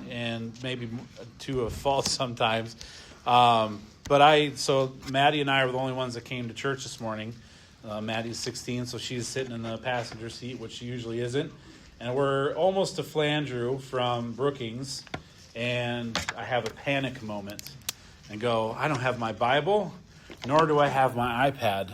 and maybe to a fault sometimes. So Maddie and I are the only ones that came to church this morning. Maddie's 16, so she's sitting in the passenger seat, which she usually isn't. And we're almost to Flandreau from Brookings, and I have a panic moment and go, I don't have my Bible, nor do I have my iPad.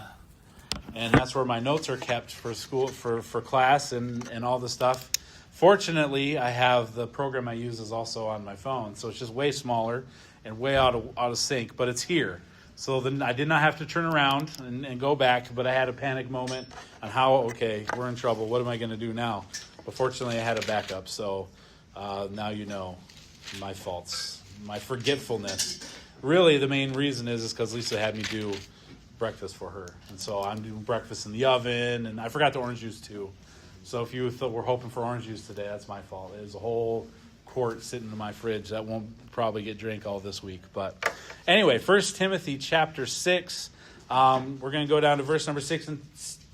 And that's where my notes are kept for school, for class and all the stuff. Fortunately, I have the program I use is also on my phone, so it's just way smaller and way out of sync, but it's here. So then I did not have to turn around and go back, but I had a panic moment on okay, we're in trouble. What am I going to do now? But fortunately, I had a backup, so now you know my faults, my forgetfulness. Really, the main reason is because Lisa had me do breakfast for her. And so I'm doing breakfast in the oven, and I forgot the orange juice too. So if you thought we're hoping for orange juice today, that's my fault. There's a whole quart sitting in my fridge that won't probably get drank all this week. But anyway, 1 Timothy chapter 6. We're going to go down to verse number 6. And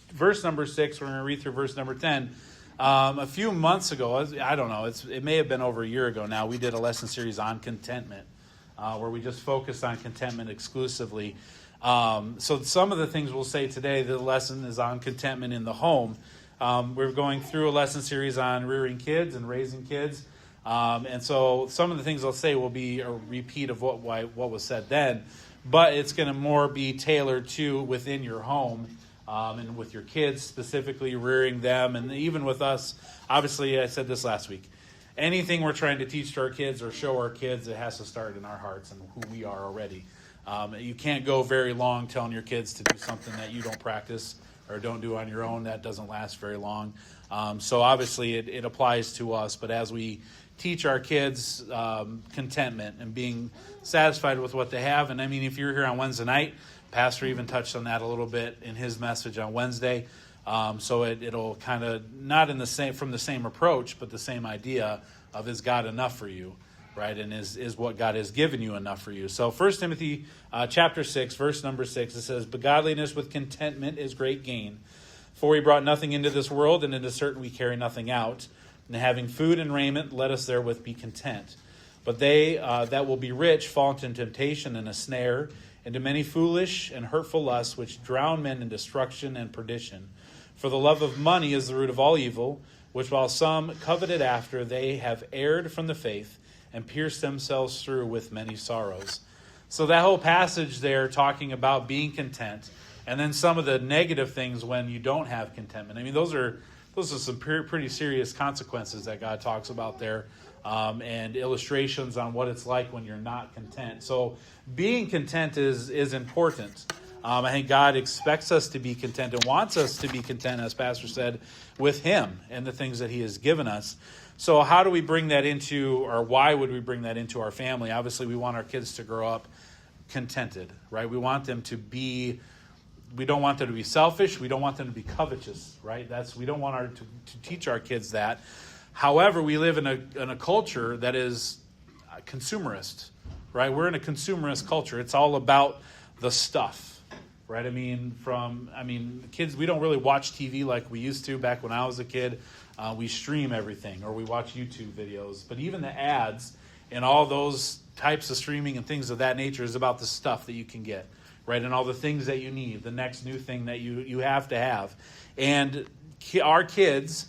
verse number 6, we're going to read through verse number 10. A few months ago, I don't know, it may have been over a year ago now, we did a lesson series on contentment, where we just focused on contentment exclusively. So some of the things we'll say today, the lesson is on contentment in the home. We're going through a lesson series on rearing kids and raising kids. And so some of the things I'll say will be a repeat of what was said then, but it's going to more be tailored to within your home, and with your kids, specifically rearing them, and even with us. Obviously, I said this last week. Anything we're trying to teach to our kids or show our kids, it has to start in our hearts and who we are already. You can't go very long telling your kids to do something that you don't practice or don't do on your own. That doesn't last very long. So obviously it applies to us, but as we teach our kids contentment and being satisfied with what they have, and I mean, if you're here on Wednesday night, Pastor even touched on that a little bit in his message on Wednesday. So it'll kind of not from the same approach, but the same idea of, is God enough for you? Right, and is what God has given you enough for you? So 1 Timothy chapter 6, verse number 6, it says, But godliness with contentment is great gain. For we brought nothing into this world, and it is certain we carry nothing out. And having food and raiment, let us therewith be content. But they that will be rich fall into temptation and a snare, into many foolish and hurtful lusts, which drown men in destruction and perdition. For the love of money is the root of all evil, which while some coveted after, they have erred from the faith, and pierced themselves through with many sorrows. So that whole passage there talking about being content, and then some of the negative things when you don't have contentment. I mean, those are some pretty serious consequences that God talks about there, and illustrations on what it's like when you're not content. So being content is important. I think God expects us to be content and wants us to be content, as Pastor said, with Him and the things that He has given us. So how do we bring that into, or why would we bring that into our family? Obviously, we want our kids to grow up contented, right? We want them to be, we don't want them to be selfish. We don't want them to be covetous, right? We don't want to teach our kids that. However, we live in a culture that is consumerist, right? We're in a consumerist culture. It's all about the stuff, right? I mean, kids, we don't really watch TV like we used to back when I was a kid. We stream everything, or we watch YouTube videos. But even the ads and all those types of streaming and things of that nature is about the stuff that you can get, right? And all the things that you need, the next new thing that you have to have. And our kids,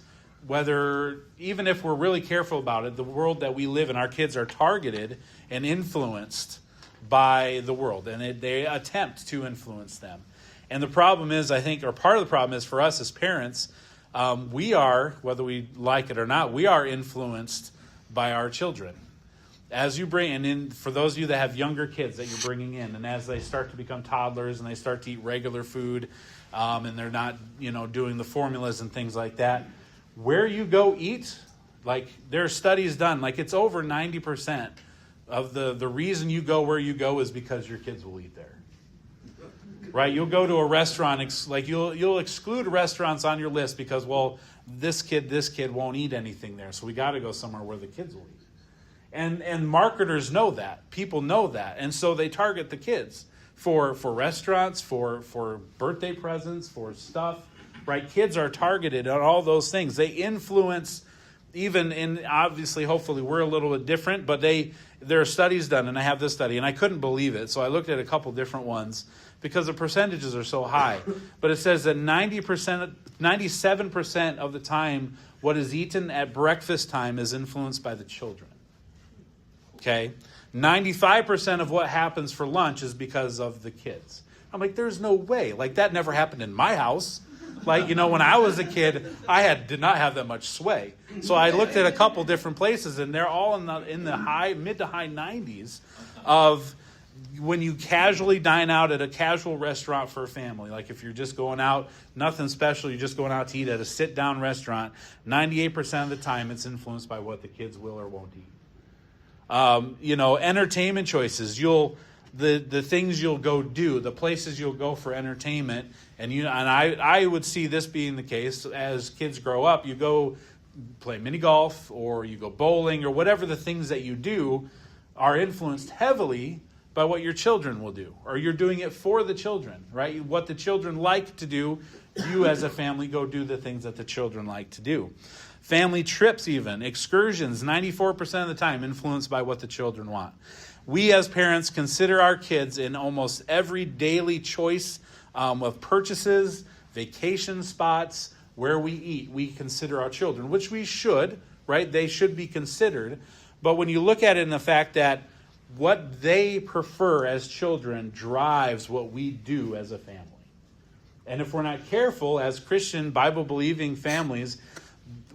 even if we're really careful about it, the world that we live in, our kids are targeted and influenced by the world. And they attempt to influence them. And the problem is, I think, or part of the problem is for us as parents, we are, whether we like it or not, we are influenced by our children. As you bring, and in, for those of you that have younger kids that you're bringing in, and as they start to become toddlers and they start to eat regular food, and they're not, doing the formulas and things like that, where you go eat, like there are studies done, like it's over 90% of the reason you go where you go is because your kids will eat there. Right, you'll go to a restaurant, like you'll exclude restaurants on your list because, well, this kid won't eat anything there, so we got to go somewhere where the kids will eat. And marketers know that, people know that, and so they target the kids for restaurants, for birthday presents, for stuff. Right, kids are targeted on all those things. They influence even in, obviously, hopefully we're a little bit different, but there are studies done, and I have this study, and I couldn't believe it. So I looked at a couple different ones because the percentages are so high. But it says that 97% of the time, what is eaten at breakfast time is influenced by the children. Okay? 95% of what happens for lunch is because of the kids. I'm like, there's no way. Like, that never happened in my house. Like, when I was a kid, I did not have that much sway. So I looked at a couple different places, and they're all in the mid to high 90s of when you casually dine out at a casual restaurant for a family. Like if you're just going out, nothing special, you're just going out to eat at a sit-down restaurant, 98% of the time it's influenced by what the kids will or won't eat. Entertainment choices, the things you'll go do, the places you'll go for entertainment, and I would see this being the case as kids grow up. You go play mini golf, or you go bowling, or whatever the things that you do are influenced heavily by what your children will do, or you're doing it for the children, right? What the children like to do, you as a family go do the things that the children like to do. Family trips, even excursions, 94% of the time influenced by what the children want. We as parents consider our kids in almost every daily choice of purchases, vacation spots, where we eat. We consider our children, which we should, right? They should be considered. But when you look at it in the fact that what they prefer as children drives what we do as a family. And if we're not careful, as Christian, Bible-believing families,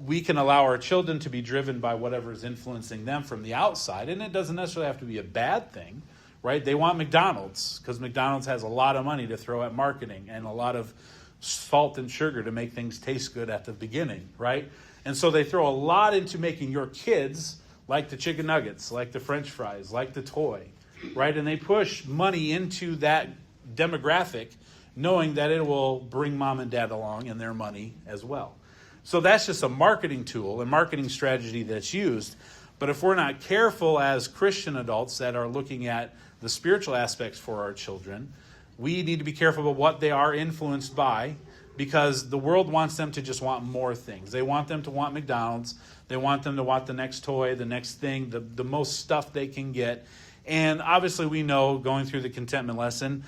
we can allow our children to be driven by whatever is influencing them from the outside. And it doesn't necessarily have to be a bad thing, right? They want McDonald's because McDonald's has a lot of money to throw at marketing and a lot of salt and sugar to make things taste good at the beginning, right? And so they throw a lot into making your kids like the chicken nuggets, like the French fries, like the toy, right? And they push money into that demographic, knowing that it will bring mom and dad along and their money as well. So that's just a marketing tool, a marketing strategy that's used. But if we're not careful as Christian adults that are looking at the spiritual aspects for our children, we need to be careful about what they are influenced by, because the world wants them to just want more things. They want them to want McDonald's. They want them to want the next toy, the next thing, the most stuff they can get. And obviously we know, going through the contentment lesson,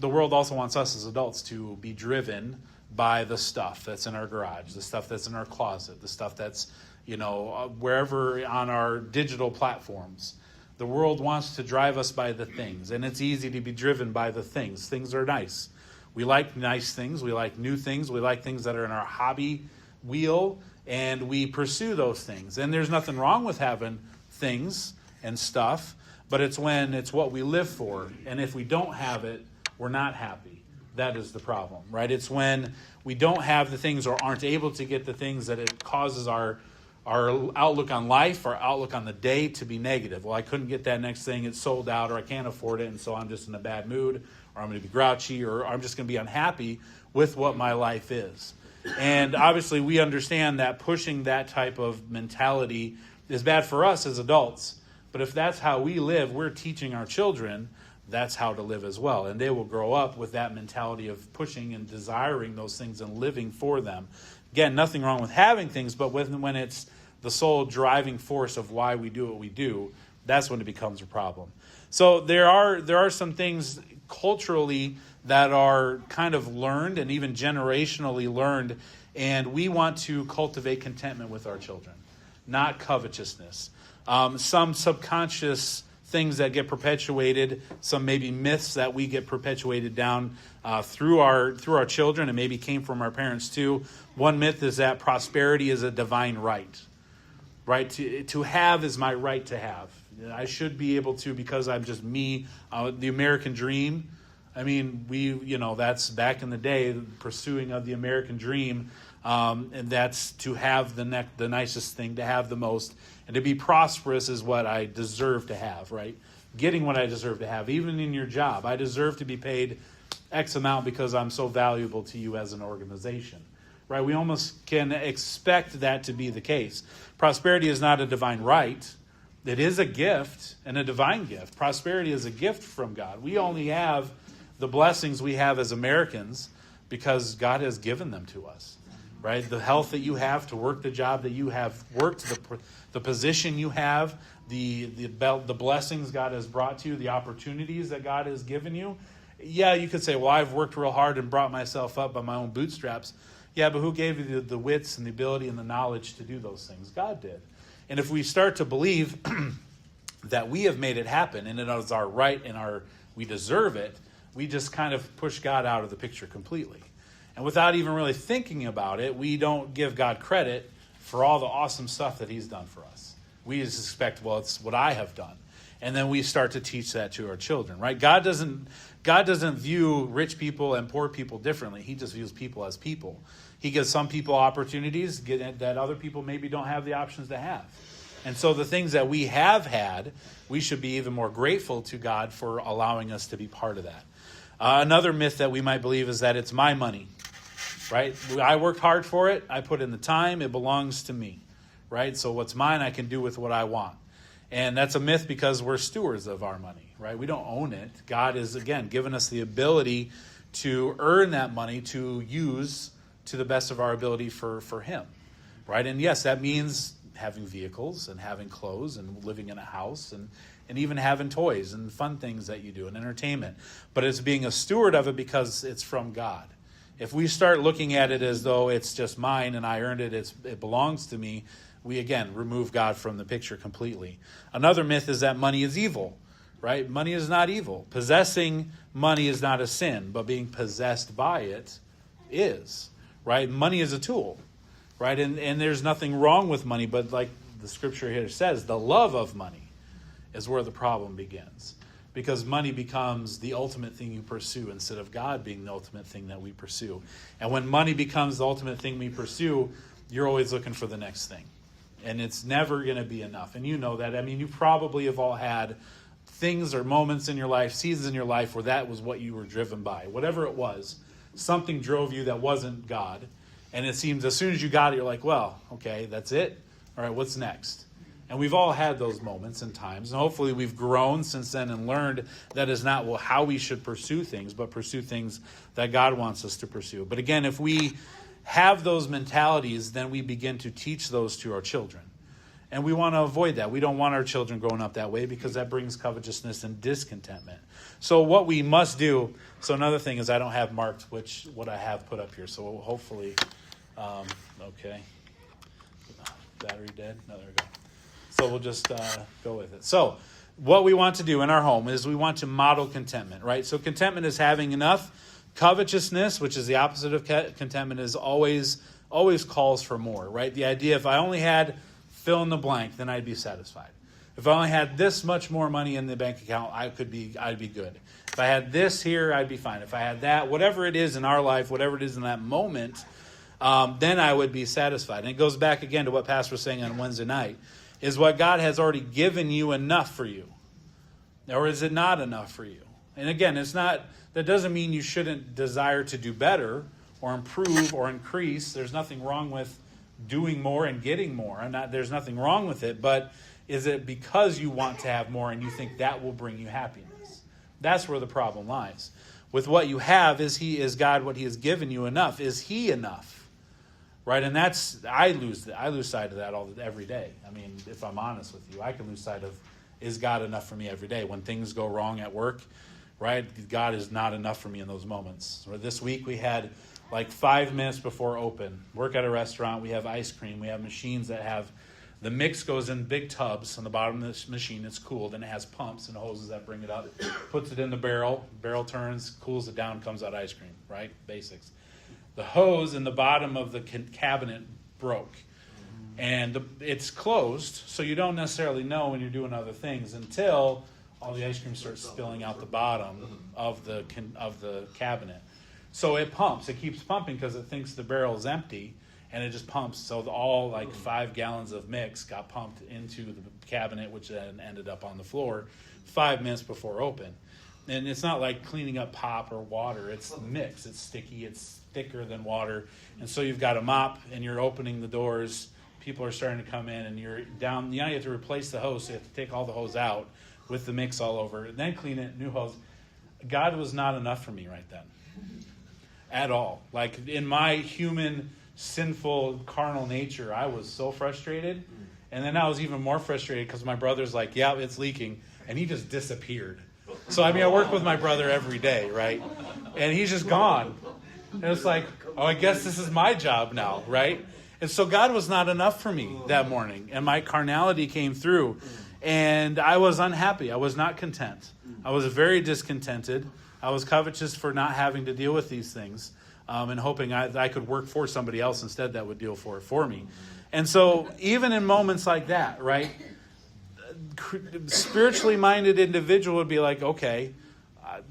the world also wants us as adults to be driven by the stuff that's in our garage, the stuff that's in our closet, the stuff that's, wherever on our digital platforms. The world wants to drive us by the things, and it's easy to be driven by the things. Things are nice. We like nice things. We like new things. We like things that are in our hobby wheel, and we pursue those things. And there's nothing wrong with having things and stuff, but it's when it's what we live for. And if we don't have it, we're not happy. That is the problem, right? It's when we don't have the things or aren't able to get the things that it causes our outlook on life, our outlook on the day to be negative. Well, I couldn't get that next thing. It's sold out, or I can't afford it, and so I'm just in a bad mood, or I'm going to be grouchy, or I'm just going to be unhappy with what my life is. And obviously we understand that pushing that type of mentality is bad for us as adults. But if that's how we live, we're teaching our children that's how to live as well. And they will grow up with that mentality of pushing and desiring those things and living for them. Again, nothing wrong with having things, but when it's the sole driving force of why we do what we do, that's when it becomes a problem. So there are some things culturally that are kind of learned and even generationally learned, and we want to cultivate contentment with our children, not covetousness. Some subconscious things that get perpetuated, some maybe myths that we get perpetuated down through our children, and maybe came from our parents too. One myth is that prosperity is a divine right. Right? To have is my right to have. I should be able to because I'm just me. The American dream. I mean, that's back in the day, the pursuing of the American dream, and that's to have the nicest thing, to have the most, and to be prosperous is what I deserve to have, right? Getting what I deserve to have, even in your job. I deserve to be paid X amount because I'm so valuable to you as an organization, right? We almost can expect that to be the case. Prosperity is not a divine right. It is a gift, and a divine gift. Prosperity is a gift from God. We only have the blessings we have as Americans because God has given them to us. right? The health that you have to work the job that you have worked, the position you have, the blessings God has brought to you, the opportunities that God has given you. Yeah, you could say, well, I've worked real hard and brought myself up by my own bootstraps. Yeah, but who gave you the wits and the ability and the knowledge to do those things? God did. And if we start to believe that we have made it happen and it is our right and we deserve it, we just kind of push God out of the picture completely. And without even really thinking about it, we don't give God credit for all the awesome stuff that he's done for us. We just expect, well, it's what I have done. And then we start to teach that to our children, right? God doesn't view rich people and poor people differently. He just views people as people. He gives some people opportunities that other people maybe don't have the options to have. And so the things that we have had, we should be even more grateful to God for allowing us to be part of that. Another myth that we might believe is that it's my money, right? I worked hard for it. I put in the time. It belongs to me, right? So what's mine, I can do with what I want. And that's a myth because we're stewards of our money, right? We don't own it. God is, again, given us the ability to earn that money to use to the best of our ability for him, right? And yes, that means having vehicles and having clothes and living in a house and even having toys and fun things that you do and entertainment. But it's being a steward of it because it's from God. If we start looking at it as though it's just mine and I earned it, it belongs to me, we, again, remove God from the picture completely. Another myth is that money is evil, right? Money is not evil. Possessing money is not a sin, but being possessed by it is, right? Money is a tool, right? And there's nothing wrong with money, but like the scripture here says, the love of money is where the problem begins. Because money becomes the ultimate thing you pursue instead of God being the ultimate thing that we pursue. And when money becomes the ultimate thing we pursue, you're always looking for the next thing. And it's never going to be enough. And you know that. I mean, you probably have all had things or moments in your life, seasons in your life where that was what you were driven by. Whatever it was, something drove you that wasn't God. And it seems as soon as you got it, you're like, well, okay, that's it. All right, what's next? And we've all had those moments and times. And hopefully we've grown since then and learned that is not how we should pursue things, but pursue things that God wants us to pursue. But again, if we have those mentalities, then we begin to teach those to our children. And we want to avoid that. We don't want our children growing up that way because that brings covetousness and discontentment. So what we must do, so another thing is I don't have marked what I have put up here. So hopefully, okay. Battery dead? No, there we go. So we'll just go with it. So what we want to do in our home is we want to model contentment, right? So contentment is having enough. Covetousness, which is the opposite of contentment, is always calls for more, right? The idea, if I only had fill in the blank, then I'd be satisfied. If I only had this much more money in the bank account, I'd be good. If I had this here, I'd be fine. If I had that, whatever it is in our life, whatever it is in that moment, then I would be satisfied. And it goes back again to what Pastor was saying on Wednesday night, is what God has already given you enough for you? Or is it not enough for you? And again, that doesn't mean you shouldn't desire to do better or improve or increase. There's nothing wrong with doing more and getting more. There's nothing wrong with it, but is it because you want to have more and you think that will bring you happiness? That's where the problem lies. With what you have, is God what he has given you enough? Is he enough? Right? And I lose sight of that every day. I mean, if I'm honest with you, I can lose sight of, is God enough for me every day? When things go wrong at work, right? God is not enough for me in those moments. Or this week we had like 5 minutes before open, work at a restaurant, we have ice cream, we have machines that have, the mix goes in big tubs on the bottom of this machine, it's cooled, and it has pumps and hoses that bring it up, puts it in the barrel turns, cools it down, comes out ice cream, right? Basics. The hose in the bottom of the cabinet broke. And it's closed, so you don't necessarily know when you're doing other things until all the ice cream starts spilling out the bottom of the cabinet. So it pumps. It keeps pumping because it thinks the barrel is empty, and it just pumps. So all 5 gallons of mix got pumped into the cabinet, which then ended up on the floor 5 minutes before open. And it's not like cleaning up pop or water. It's mix. It's sticky. It's thicker than water. And so you've got a mop, and you're opening the doors. People are starting to come in, and you're down. Now you have to replace the hose. So you have to take all the hose out with the mix all over, and then clean it, new hose. God was not enough for me right then. At all. Like in my human sinful, carnal nature, I was so frustrated. And then I was even more frustrated because my brother's like, yeah, it's leaking. And he just disappeared. So, I work with my brother every day, right? And he's just gone. And it's like, oh, I guess this is my job now, right? And so God was not enough for me that morning. And my carnality came through. And I was unhappy. I was not content. I was very discontented. I was covetous for not having to deal with these things. And hoping I could work for somebody else instead that would deal for me. And so even in moments like that, right, spiritually minded individual would be like, okay,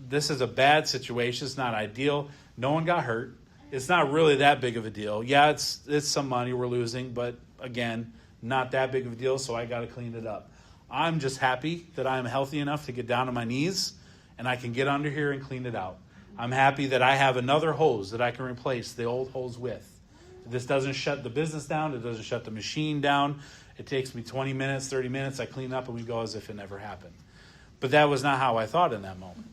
this is a bad situation. It's not ideal. No one got hurt. It's not really that big of a deal. Yeah, it's some money we're losing, but again, not that big of a deal, so I got to clean it up. I'm just happy that I'm healthy enough to get down on my knees and I can get under here and clean it out. I'm happy that I have another hose that I can replace the old hose with. This doesn't shut the business down. It doesn't shut the machine down. It takes me 20 minutes, 30 minutes. I clean up and we go as if it never happened. But that was not how I thought in that moment.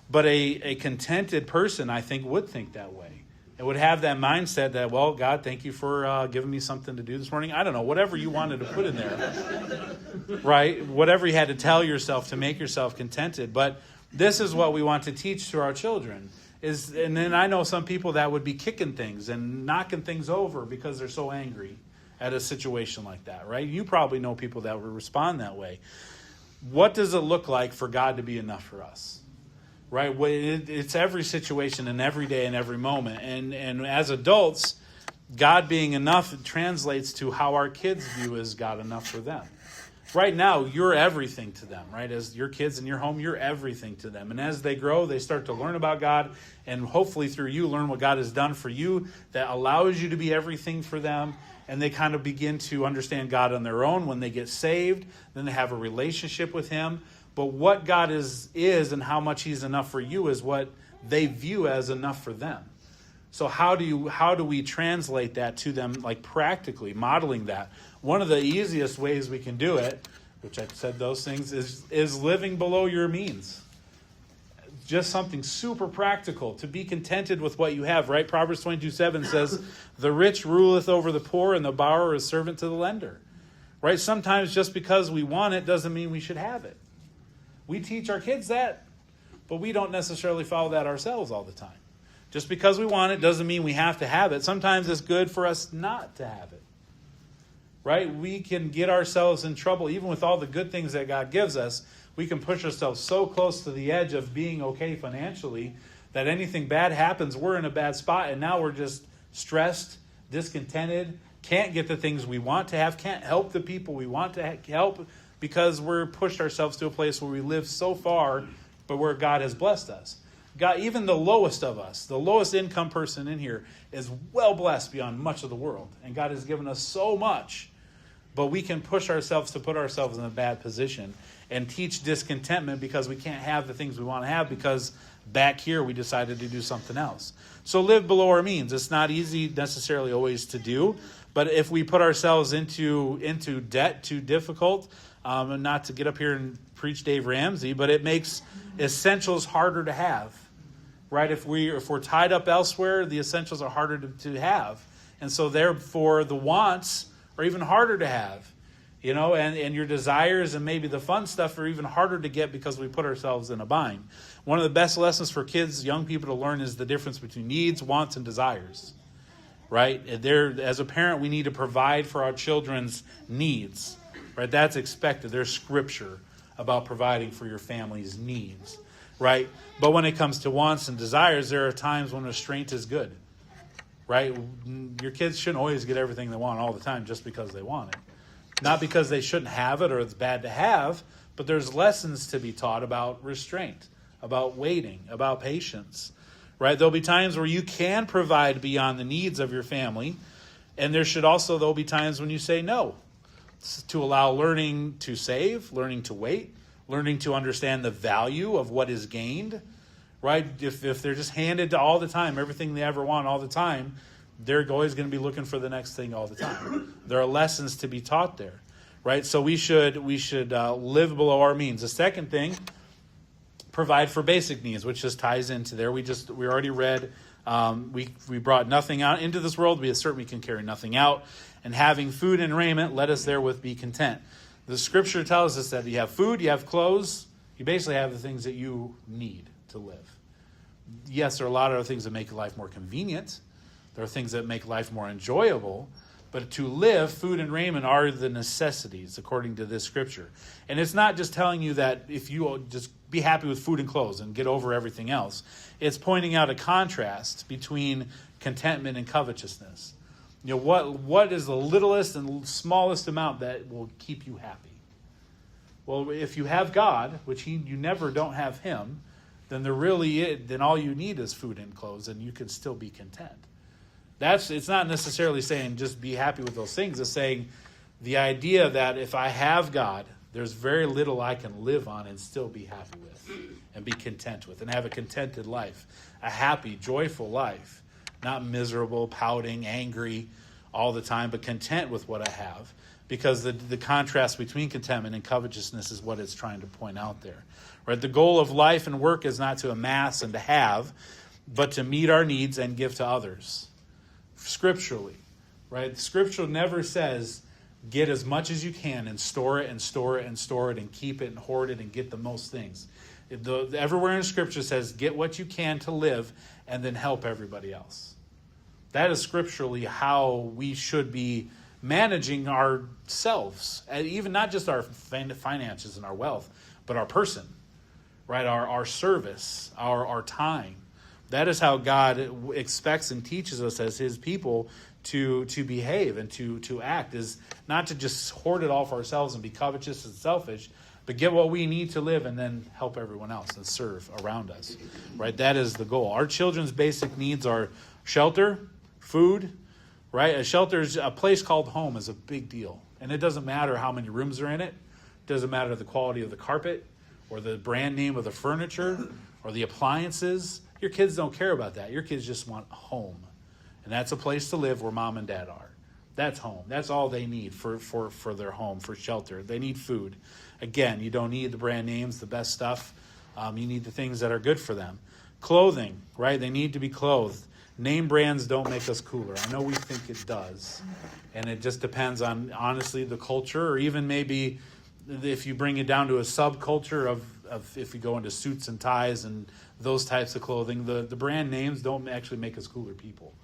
But a contented person, I think, would think that way. It would have that mindset that, well, God, thank you for giving me something to do this morning. I don't know, whatever you wanted to put in there, right? Whatever you had to tell yourself to make yourself contented. But this is what we want to teach to our children. And then I know some people that would be kicking things and knocking things over because they're so angry at a situation like that, right? You probably know people that would respond that way. What does it look like for God to be enough for us? Right? It's every situation and every day and every moment. And as adults, God being enough translates to how our kids view is God enough for them. Right now, you're everything to them, right? As your kids in your home, you're everything to them. And as they grow, they start to learn about God. And hopefully through you, learn what God has done for you that allows you to be everything for them. And they kind of begin to understand God on their own. When they get saved, then they have a relationship with Him. But what God is and how much He's enough for you is what they view as enough for them. So how do we translate that to them, like practically modeling that? One of the easiest ways we can do it, which I said those things, is living below your means. Just something super practical, to be contented with what you have, right? Proverbs 22:7 says, the rich ruleth over the poor, and the borrower is servant to the lender. Right? Sometimes just because we want it doesn't mean we should have it. We teach our kids that, but we don't necessarily follow that ourselves all the time. Just because we want it doesn't mean we have to have it. Sometimes it's good for us not to have it. Right? We can get ourselves in trouble, even with all the good things that God gives us. We can push ourselves so close to the edge of being okay financially that anything bad happens, we're in a bad spot, and now we're just stressed, discontented, can't get the things we want to have, can't help the people we want to help, because we're pushed ourselves to a place where we live so far, but where God has blessed us. God, even the lowest of us, the lowest income person in here, is well blessed beyond much of the world. And God has given us so much, but we can push ourselves to put ourselves in a bad position and teach discontentment because we can't have the things we want to have because back here we decided to do something else. So live below our means. It's not easy necessarily always to do, but if we put ourselves into debt too difficult, and not to get up here and preach Dave Ramsey, but it makes essentials harder to have, right? If we're tied up elsewhere, the essentials are harder to have, and so therefore the wants are even harder to have, and your desires and maybe the fun stuff are even harder to get because we put ourselves in a bind. One of the best lessons for kids, young people to learn is the difference between needs, wants, and desires, right? As a parent, we need to provide for our children's needs. Right, that's expected. There's scripture about providing for your family's needs, right? But when it comes to wants and desires, there are times when restraint is good, right? Your kids shouldn't always get everything they want all the time just because they want it. Not because they shouldn't have it or it's bad to have, but there's lessons to be taught about restraint, about waiting, about patience, right? There'll be times where you can provide beyond the needs of your family, and there'll be times when you say no. To allow learning to save, learning to wait, learning to understand the value of what is gained, right? If they're just handed to all the time, everything they ever want all the time, they're always going to be looking for the next thing all the time. There are lessons to be taught there, right? So we should live below our means. The second thing, provide for basic needs, which just ties into there. We already read We brought nothing out into this world. We certainly can carry nothing out. And having food and raiment, let us therewith be content. The scripture tells us that you have food, you have clothes, you basically have the things that you need to live. Yes, there are a lot of other things that make life more convenient. There are things that make life more enjoyable. But to live, food and raiment are the necessities, according to this scripture. And it's not just telling you that if you just be happy with food and clothes and get over everything else. It's pointing out a contrast between contentment and covetousness. What is the littlest and smallest amount that will keep you happy? Well, if you have God, which you never don't have him, then then all you need is food and clothes, and you can still be content. It's not necessarily saying just be happy with those things. It's saying the idea that if I have God, there's very little I can live on and still be happy with and be content with and have a contented life, a happy, joyful life, not miserable, pouting, angry all the time, but content with what I have, because the contrast between contentment and covetousness is what it's trying to point out there. Right? The goal of life and work is not to amass and to have, but to meet our needs and give to others. Scripturally, right? Scripture never says get as much as you can and store it and store it and store it and keep it and hoard it and get the most things. Everywhere in Scripture says get what you can to live and then help everybody else. That is scripturally how we should be managing ourselves, and even not just our finances and our wealth, but our person, right? Our service, our time. That is how God expects and teaches us as his people to behave and to act, is not to just hoard it all for ourselves and be covetous and selfish, but get what we need to live and then help everyone else and serve around us, right? That is the goal. Our children's basic needs are shelter, food, right? A place called home is a big deal. And it doesn't matter how many rooms are in it. It doesn't matter the quality of the carpet or the brand name of the furniture or the appliances. Your kids don't care about that. Your kids just want a home. And that's a place to live where mom and dad are. That's home. That's all they need for their home, for shelter. They need food. Again, you don't need the brand names, the best stuff. You need the things that are good for them. Clothing, right? They need to be clothed. Name brands don't make us cooler. I know we think it does. And it just depends on, honestly, the culture, or even maybe if you bring it down to a subculture of if you go into suits and ties and those types of clothing, the brand names don't actually make us cooler people.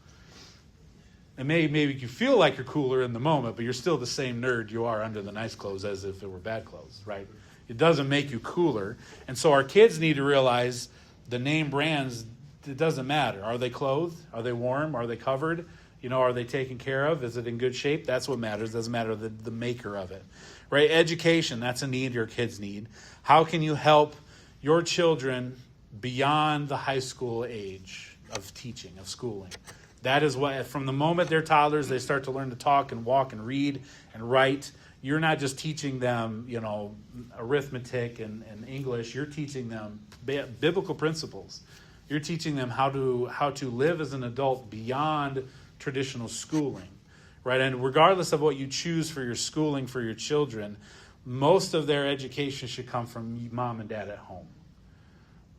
And maybe you feel like you're cooler in the moment, but you're still the same nerd you are under the nice clothes as if it were bad clothes, right? It doesn't make you cooler. And so our kids need to realize the name brands, it doesn't matter. Are they clothed? Are they warm? Are they covered? Are they taken care of? Is it in good shape? That's what matters. It doesn't matter the maker of it, right? Education, that's a need your kids need. How can you help your children beyond the high school age of teaching, of schooling? That is what, from the moment they're toddlers, they start to learn to talk and walk and read and write. You're not just teaching them, arithmetic and English. You're teaching them biblical principles. You're teaching them how to live as an adult beyond traditional schooling, right? And regardless of what you choose for your schooling for your children, most of their education should come from mom and dad at home.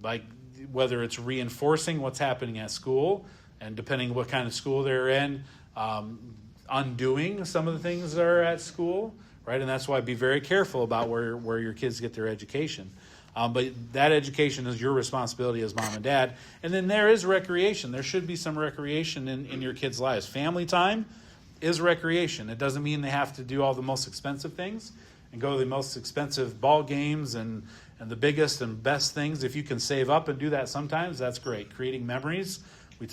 Like whether it's reinforcing what's happening at school, and depending what kind of school they're in, undoing some of the things that are at school, right? And that's why be very careful about where your kids get their education. But that education is your responsibility as mom and dad. And then there is recreation. There should be some recreation in your kids' lives. Family time is recreation. It doesn't mean they have to do all the most expensive things and go to the most expensive ball games and the biggest and best things. If you can save up and do that sometimes, that's great. Creating memories. I've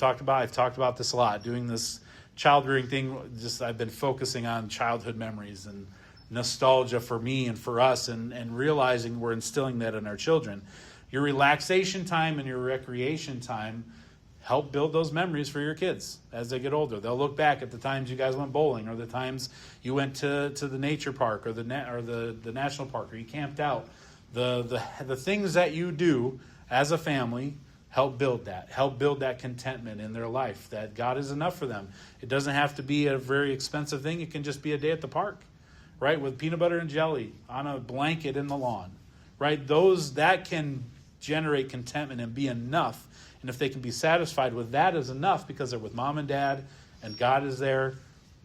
talked about this a lot. Doing this child rearing thing, I've been focusing on childhood memories and nostalgia for me and for us, and realizing we're instilling that in our children. Your relaxation time and your recreation time help build those memories for your kids as they get older. They'll look back at the times you guys went bowling, or the times you went to the nature park or the national park, or you camped out. The things that you do as a family help build that contentment in their life, that God is enough for them. It doesn't have to be a very expensive thing. It can just be a day at the park, right, with peanut butter and jelly on a blanket in the lawn, right? That can generate contentment and be enough, and if they can be satisfied with that as enough because they're with mom and dad and God is there,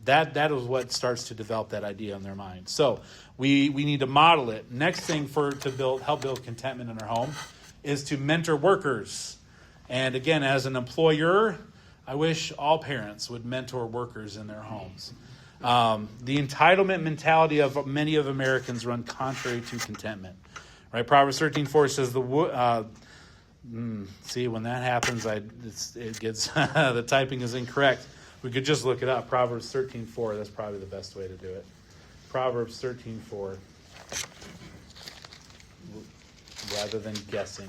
that is what starts to develop that idea in their mind. So we need to model it. Next thing to help build contentment in our home is to mentor workers. And again, as an employer, I wish all parents would mentor workers in their homes. The entitlement mentality of many of Americans run contrary to contentment. Right? Proverbs 13:4 says see, when that happens, it gets the typing is incorrect. We could just look it up. Proverbs 13:4. That's probably the best way to do it. Proverbs 13:4. Rather than guessing.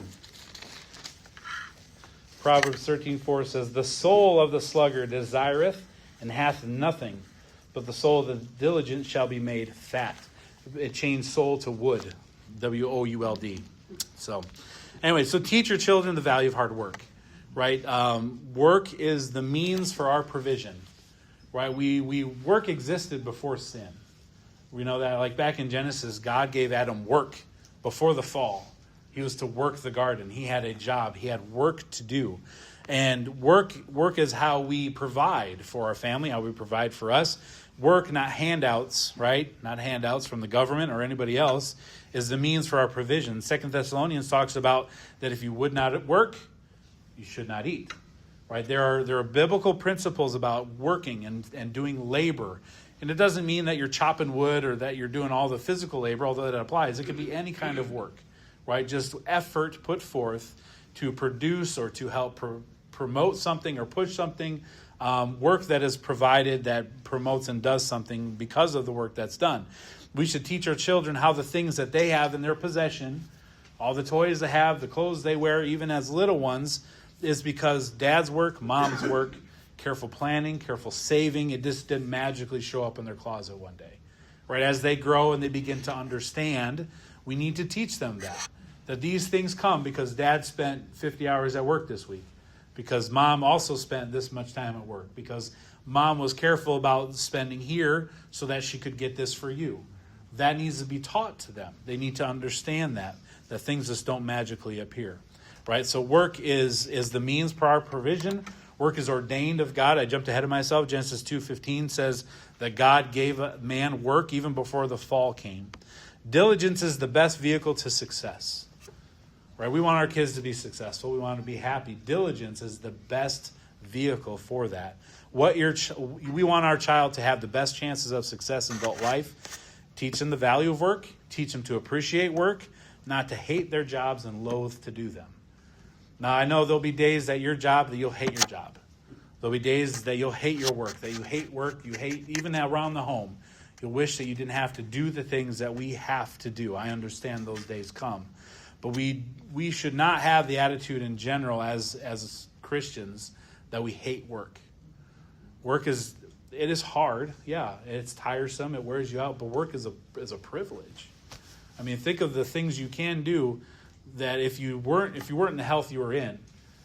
Proverbs 13:4 says, "The soul of the sluggard desireth and hath nothing, but the soul of the diligent shall be made fat." It changed soul to wood. WOULD. So, anyway, so teach your children the value of hard work. Right? Work is the means for our provision. Right? Work existed before sin. We know that, like back in Genesis, God gave Adam work before the fall. He was to work the garden. He had a job. He had work to do. And work is how we provide for our family, how we provide for us. Work, not handouts, right? Not handouts from the government or anybody else, is the means for our provision. 2 Thessalonians talks about that if you would not work, you should not eat. Right? There are biblical principles about working and doing labor. And it doesn't mean that you're chopping wood or that you're doing all the physical labor, although that applies. It could be any kind of work. Right? Just effort put forth to produce or to help promote something or push something. Work that is provided that promotes and does something because of the work that's done. We should teach our children how the things that they have in their possession, all the toys they have, the clothes they wear, even as little ones, is because dad's work, mom's work, careful planning, careful saving. It just didn't magically show up in their closet one day. Right? As they grow and they begin to understand, we need to teach them that these things come because dad spent 50 hours at work this week, because mom also spent this much time at work, because mom was careful about spending here so that she could get this for you. That needs to be taught to them. They need to understand that things just don't magically appear. Right? So work is the means for our provision. Work is ordained of God. I jumped ahead of myself. Genesis 2:15 says that God gave man work even before the fall came. Diligence is the best vehicle to success. Right? We want our kids to be successful. We want them to be happy. Diligence is the best vehicle for that. We want our child to have the best chances of success in adult life. Teach them the value of work. Teach them to appreciate work, not to hate their jobs and loathe to do them. Now, I know there'll be days at your job that you'll hate your job. There'll be days that you'll hate your work, that you hate work, you hate even around the home. You'll wish that you didn't have to do the things that we have to do. I understand those days come. But we should not have the attitude in general as Christians that we hate work. Work is hard. Yeah, it's tiresome. It wears you out. But work is a privilege. I mean, think of the things you can do that if you weren't in the health you were in,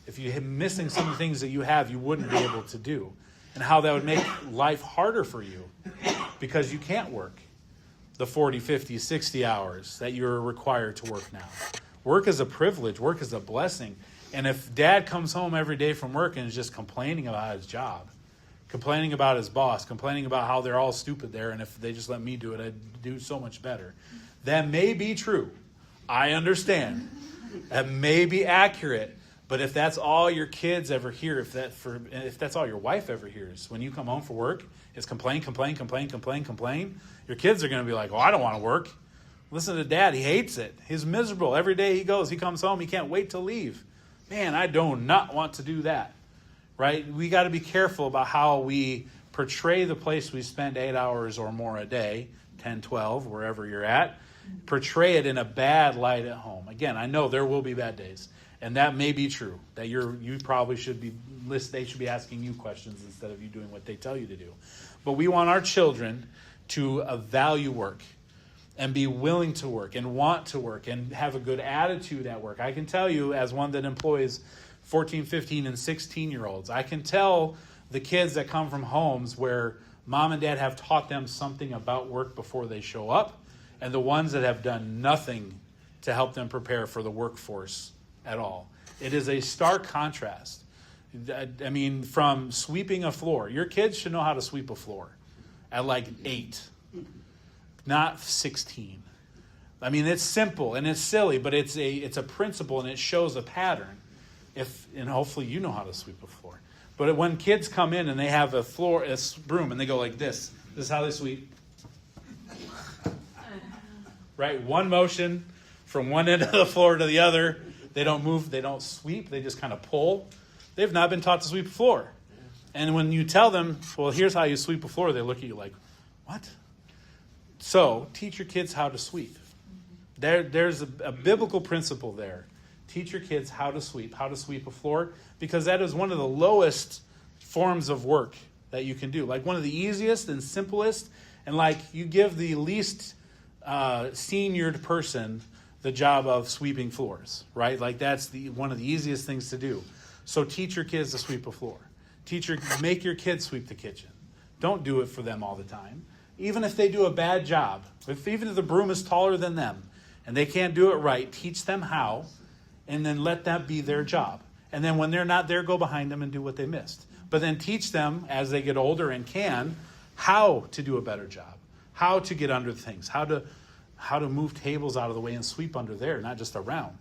if you're missing some of the things that you have, you wouldn't be able to do. And how that would make life harder for you because you can't work the 40, 50, 60 hours that you're required to work now. Work is a privilege. Work is a blessing. And if dad comes home every day from work and is just complaining about his job, complaining about his boss, complaining about how they're all stupid there, and if they just let me do it, I'd do so much better. That may be true. I understand. That may be accurate. But if that's all your kids ever hear, if that's all your wife ever hears, when you come home from work, is complain, your kids are going to be like, "Oh, I don't want to work." Listen to dad. He hates it. He's miserable. Every day he comes home, he can't wait to leave. Man, I do not want to do that. Right? We got to be careful about how we portray the place we spend 8 hours or more a day, 10, 12, wherever you're at. Portray it in a bad light at home. Again, I know there will be bad days. And that may be true. That you probably should be they should be asking you questions instead of you doing what they tell you to do. But we want our children to value work and be willing to work and want to work and have a good attitude at work. I can tell you, as one that employs 14, 15, and 16-year-olds, I can tell the kids that come from homes where mom and dad have taught them something about work before they show up, and the ones that have done nothing to help them prepare for the workforce at all. It is a stark contrast. I mean, from sweeping a floor. Your kids should know how to sweep a floor at like 8, not 16. I mean, it's simple and it's silly, but it's a principle and it shows a pattern. And hopefully you know how to sweep a floor. But when kids come in and they have a broom, and they go like this is how they sweep. Right? One motion from one end of the floor to the other. They don't move, they don't sweep, they just kind of pull. They've not been taught to sweep a floor. And when you tell them, well, here's how you sweep a floor, they look at you like, what? So, teach your kids how to sweep. There's a biblical principle there. Teach your kids how to sweep a floor, because that is one of the lowest forms of work that you can do. Like one of the easiest and simplest, and like you give the least seniored person the job of sweeping floors, right? Like that's one of the easiest things to do. So teach your kids to sweep a floor. Make your kids sweep the kitchen. Don't do it for them all the time. Even if they do a bad job, even if the broom is taller than them and they can't do it right, teach them how, and then let that be their job. And then when they're not there, go behind them and do what they missed. But then teach them as they get older and can how to do a better job, how to get under things, how to move tables out of the way and sweep under there, not just around.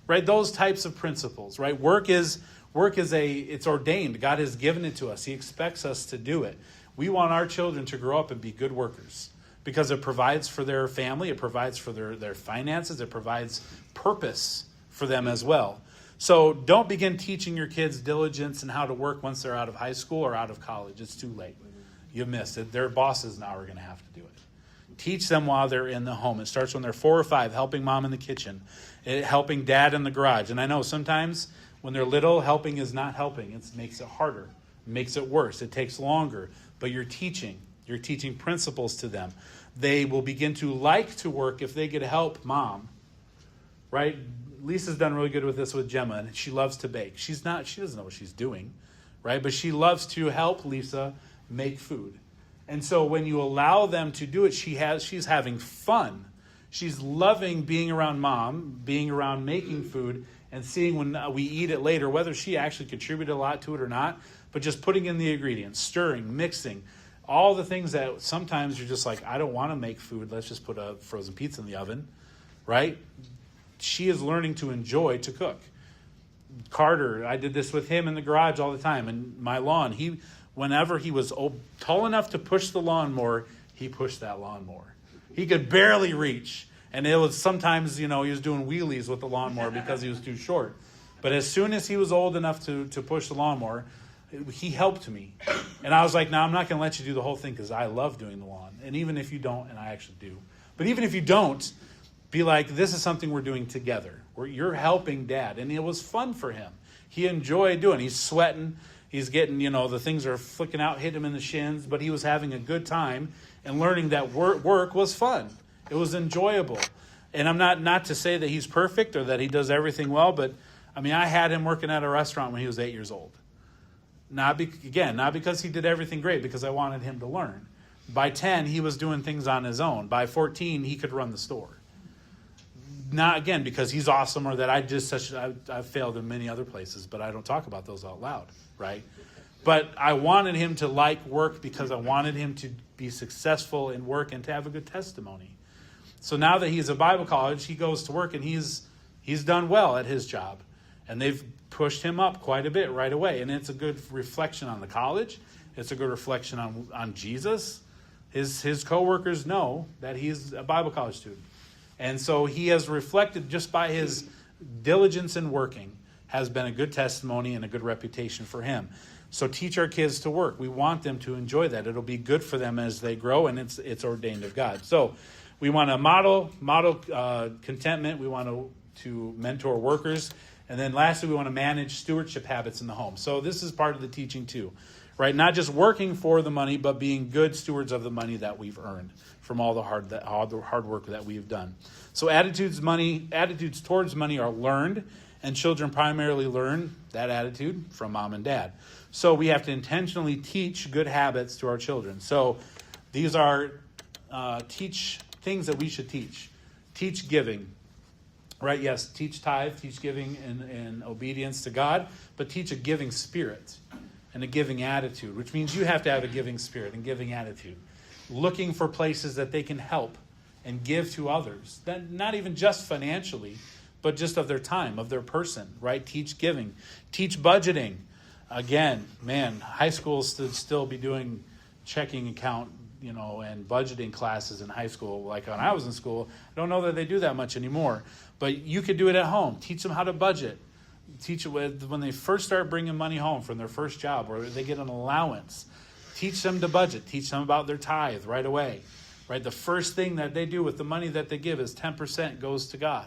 Right? Those types of principles, right? Work is it's ordained. God has given it to us. He expects us to do it. We want our children to grow up and be good workers because it provides for their family, it provides for their finances, it provides purpose for them as well. So don't begin teaching your kids diligence and how to work once they're out of high school or out of college. It's too late. You missed it. Their bosses now are going to have to do it. Teach them while they're in the home. It starts when they're 4 or 5, helping mom in the kitchen, helping dad in the garage. And I know sometimes when they're little, helping is not helping. It makes it harder. It makes it worse. It takes longer. But you're teaching principles to them. They will begin to like to work if they get help mom. Right? Lisa's done really good with this with Gemma, and she loves to bake. She doesn't know what she's doing, right? But she loves to help Lisa make food. And so when you allow them to do it, she's having fun. She's loving being around mom, being around making food, and seeing when we eat it later, whether she actually contributed a lot to it or not, but just putting in the ingredients, stirring, mixing, all the things that sometimes you're just like, I don't want to make food. Let's just put a frozen pizza in the oven, right? She is learning to enjoy to cook. Carter, I did this with him in the garage all the time. And my lawn, whenever he was tall enough to push the lawnmower, he pushed that lawnmower. He could barely reach. And it was sometimes, he was doing wheelies with the lawnmower because he was too short. But as soon as he was old enough to push the lawnmower, he helped me. And I was like, no, I'm not going to let you do the whole thing because I love doing the lawn. And even if you don't, and I actually do. But even if you don't, be like, this is something we're doing together. You're helping dad. And it was fun for him. He enjoyed doing it. He's sweating. He's getting, the things are flicking out, hit him in the shins. But he was having a good time and learning that work was fun. It was enjoyable. And I'm not to say that he's perfect or that he does everything well. But, I had him working at a restaurant when he was 8 years old. Not because he did everything great, because I wanted him to learn. By 10, he was doing things on his own. By 14, he could run the store. Not, again, because he's awesome or that I've failed in many other places, but I don't talk about those out loud, right? But I wanted him to like work because I wanted him to be successful in work and to have a good testimony. So now that he's at Bible college, he goes to work and he's done well at his job. And they've pushed him up quite a bit right away. And it's a good reflection on the college. It's a good reflection on Jesus. His coworkers know that he's a Bible college student. And so he has reflected just by his diligence in working has been a good testimony and a good reputation for him. So teach our kids to work. We want them to enjoy that. It'll be good for them as they grow, and it's ordained of God. So we want to model contentment. We want to mentor workers. And then lastly, we want to manage stewardship habits in the home. So this is part of the teaching too, right? Not just working for the money, but being good stewards of the money that we've earned from all the hard work that we've done. So attitudes towards money are learned, and children primarily learn that attitude from mom and dad. So we have to intentionally teach good habits to our children. So these are teach things that we should teach. Teach giving. Right, yes, teach tithe, teach giving and obedience to God, but teach a giving spirit and a giving attitude, which means you have to have a giving spirit and giving attitude. Looking for places that they can help and give to others. That, not even just financially, but just of their time, of their person, right? Teach giving. Teach budgeting. Again, man, high schools should still be doing checking account, and budgeting classes in high school. Like when I was in school, I don't know that they do that much anymore. But you could do it at home. Teach them how to budget. Teach it when they first start bringing money home from their first job or they get an allowance. Teach them to budget. Teach them about their tithe right away. Right? The first thing that they do with the money that they give is 10% goes to God.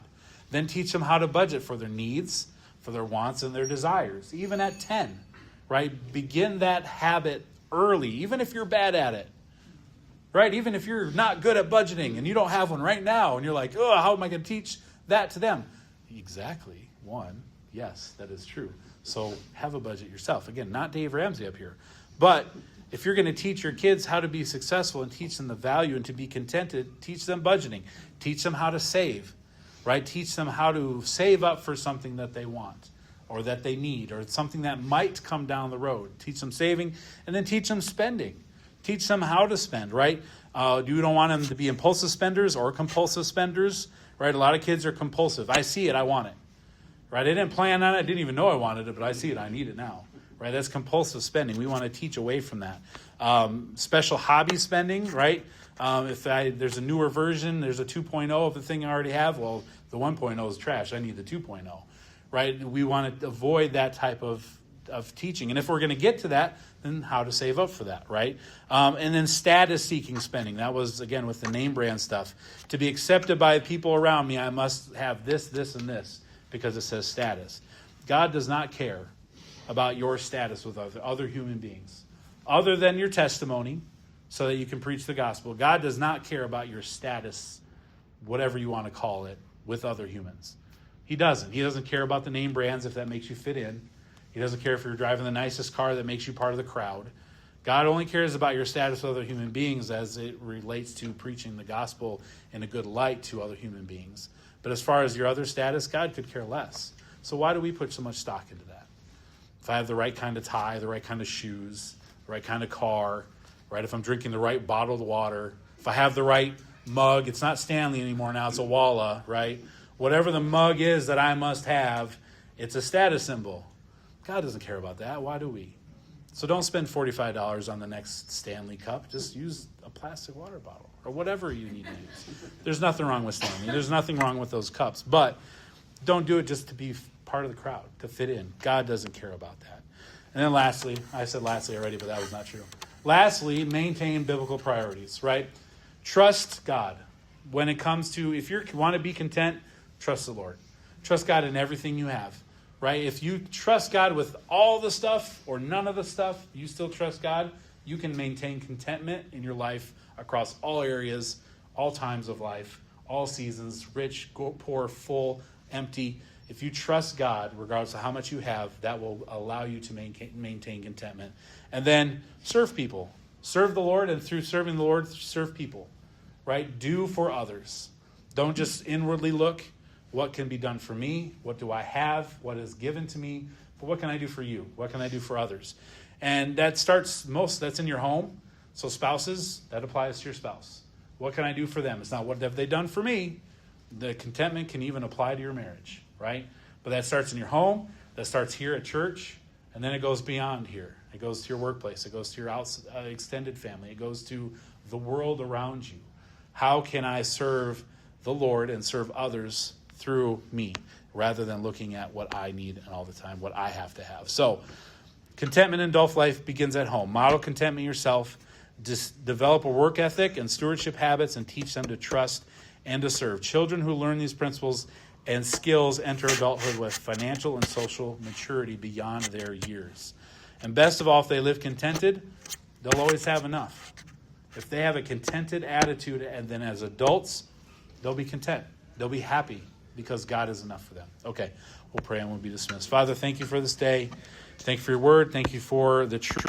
Then teach them how to budget for their needs, for their wants and their desires. Even at 10, right? Begin that habit early, even if you're bad at it. Right? Even if you're not good at budgeting and you don't have one right now and you're like, oh, how am I going to teach that to them? Exactly. One, yes, that is true. So have a budget yourself. Again, not Dave Ramsey up here. But if you're going to teach your kids how to be successful and teach them the value and to be contented, teach them budgeting. Teach them how to save. Right? Teach them how to save up for something that they want or that they need or something that might come down the road. Teach them saving and then teach them spending. Teach them how to spend, right? You don't want them to be impulsive spenders or compulsive spenders, right? A lot of kids are compulsive. I see it, I want it, right? I didn't plan on it, I didn't even know I wanted it, but I see it, I need it now, right? That's compulsive spending. We want to teach away from that. Special hobby spending, right? There's a newer version, there's a 2.0 of the thing I already have, well, the 1.0 is trash. I need the 2.0, right? We want to avoid that type of teaching. And if we're going to get to that, then how to save up for that, right? And then status-seeking spending. That was, again, with the name brand stuff. To be accepted by people around me, I must have this, this, and this because it says status. God does not care about your status with other human beings. Other than your testimony, so that you can preach the gospel. God does not care about your status, whatever you want to call it, with other humans. He doesn't. He doesn't care about the name brands if that makes you fit in. He doesn't care if you're driving the nicest car that makes you part of the crowd. God only cares about your status with other human beings as it relates to preaching the gospel in a good light to other human beings. But as far as your other status, God could care less. So why do we put so much stock into that? If I have the right kind of tie, the right kind of shoes, the right kind of car, right? If I'm drinking the right bottled water, if I have the right mug, it's not Stanley anymore now, it's a Walla, right? Whatever the mug is that I must have, it's a status symbol. God doesn't care about that. Why do we? So don't spend $45 on the next Stanley cup. Just use a plastic water bottle or whatever you need to use. There's nothing wrong with Stanley. There's nothing wrong with those cups. But don't do it just to be part of the crowd, to fit in. God doesn't care about that. And then lastly, I said lastly already, but that was not true. Lastly, maintain biblical priorities, right? Trust God. When it comes to, if you want to be content, trust the Lord. Trust God in everything you have. Right? If you trust God with all the stuff or none of the stuff, you still trust God, you can maintain contentment in your life across all areas, all times of life, all seasons, rich, poor, full, empty. If you trust God, regardless of how much you have, that will allow you to maintain contentment. And then serve people. Serve the Lord, and through serving the Lord, serve people. Right? Do for others. Don't just inwardly look. What can be done for me? What do I have? What is given to me? But what can I do for you? What can I do for others? And that starts that's in your home. So spouses, that applies to your spouse. What can I do for them? It's not what have they done for me. The contentment can even apply to your marriage, right? But that starts in your home. That starts here at church. And then it goes beyond here. It goes to your workplace. It goes to your extended family. It goes to the world around you. How can I serve the Lord and serve others through me, rather than looking at what I need and all the time, what I have to have? So, contentment in adult life begins at home. Model contentment yourself. Develop a work ethic and stewardship habits and teach them to trust and to serve. Children who learn these principles and skills enter adulthood with financial and social maturity beyond their years. And best of all, if they live contented, they'll always have enough. If they have a contented attitude, and then as adults, they'll be content. They'll be happy, because God is enough for them. Okay, we'll pray and we'll be dismissed. Father, thank you for this day. Thank you for your word. Thank you for the truth.